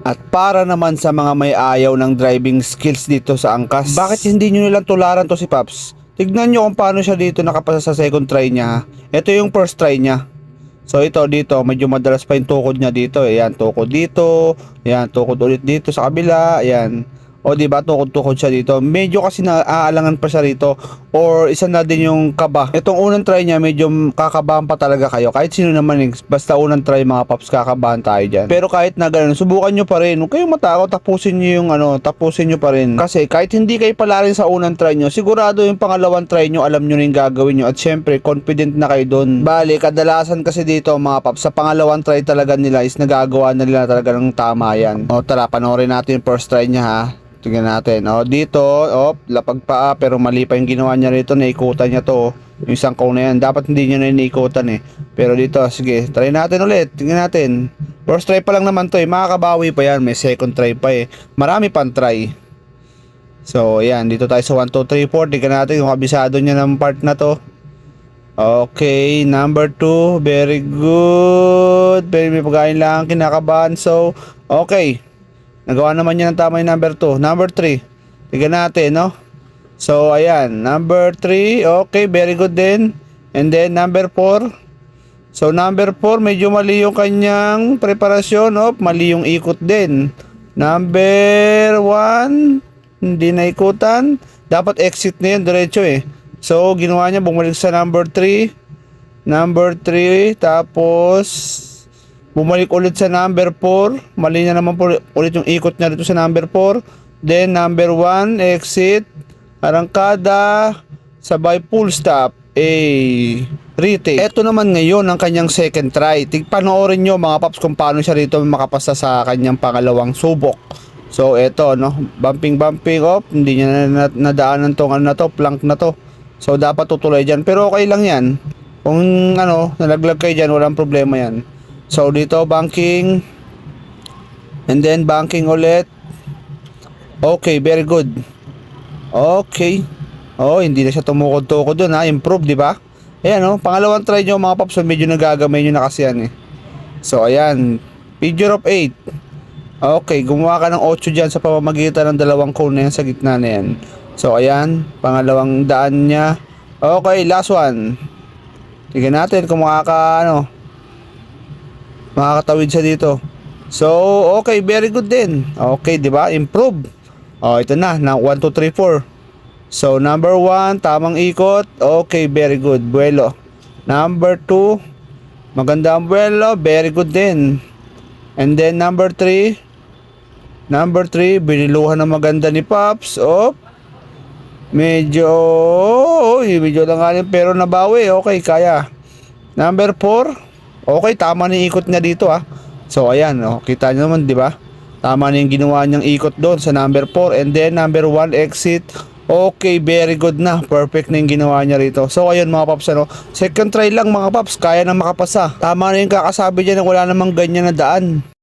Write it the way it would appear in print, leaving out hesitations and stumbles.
At para naman sa mga may ayaw ng driving skills dito sa angkas, bakit hindi nyo nilang tularan to si Paps? Tignan nyo kung paano siya dito nakapasa sa second try niya ha. Ito yung first try niya. So ito dito, medyo madalas pa yung tukod niya dito. Ayan, tukod dito. Ayan, tukod ulit dito sa kabila. Ayan. O di ba tukod-tukod siya dito. Medyo kasi naaalangan pa siya rito or isa na din yung kaba. Itong unang try niya medyo kakabahan pa talaga kayo. Kahit sino naman basta unang try mga paps kakabahan tayo diyan. Pero kahit na ganun, subukan niyo pa rin. Huwag kayong matakot, tapusin niyo yung tapusin niyo pa rin. Kasi kahit hindi kayo pala rin sa unang try niyo, sigurado yung pangalawang try niyo alam niyo na yung gagawin niyo at syempre confident na kayo doon. Bali, kadalasan kasi dito mga paps sa pangalawang try talaga nila is nagagawa na nila talaga ng tama yan. O tara, panoorin natin yung first try niya ha. Tingnan natin. O, dito, lapag paa, pero mali pa yung ginawa niya rito. Naikutan niya to. Yung isang cone na yan. Dapat hindi niya na iniikutan eh. Pero dito, sige, try natin ulit. Tingnan natin. First try pa lang naman to eh. Makakabawi pa yan. May second try pa eh. Marami pang try. So, ayan. Dito tayo sa 1, 2, 3, 4. Tingnan natin kung kabisado niya ng part na to. Okay, number 2. Very good. Very may pagkain lang. Kinakabahan. So, okay. Nagawa naman niya ng tama yung number 2. Number 3. Tignan natin, no? So, ayan. Number 3. Okay, very good din. And then, number 4. So, number 4, medyo mali yung kanyang preparasyon. Mali yung ikot din. Number 1, hindi na ikutan. Dapat exit na yun, diretso eh. So, ginawa niya, bumalik sa number 3. Number 3, tapos bumalik ulit sa number 4. Mali na naman po ulit yung ikot niya dito sa number 4. Then number 1, exit, arangkada, sabay full stop, retake. Ito naman ngayon ang kanyang second try. Panoorin nyo mga paps kung paano siya rito makapasa sa kanyang pangalawang subok. So eto no, bumping hindi niya nadaanan tong na to, plank na to. So dapat tutuloy dyan. Pero okay lang yan. Kung nalaglag kayo dyan, walang problema yan. So dito banking and then banking ulit. Okay, very good. Okay. Hindi na siya tumukod-tukod doon ha. Improve, di ba? Ayan pangalawang try nyo mga paps, medyo nagagamay nyo na kasi yan eh. So ayan, figure of 8. Okay, gumawa ka ng 8 dyan sa pamamagitan ng dalawang cone na yan sa gitna na yan. So ayan, pangalawang daan niya. Okay, last one. Tignan natin kung makakatawid siya dito. So, okay, very good din. Okay, di ba? Improve. Ito na 1, 2, 3, 4. So, number 1, tamang ikot. Okay, very good. Buwelo. Number 2, maganda ang buwelo. Very good din. And then, number 3, biniluhan na maganda ni Pops. Medyo lang nga pero nabawi. Okay, kaya. Number 4, okay, tama na yung ikot niya dito ah. So ayan, kita niyo naman, di ba? Tama na yung ginawa niyang ikot doon sa number 4 and then number 1 exit. Okay, very good na. Perfect na yung ginawa niya rito. So ayun mga paps, second try lang mga paps, kaya na makapasa. Tama na yung kakasabi diyan na wala namang ganyan na daan.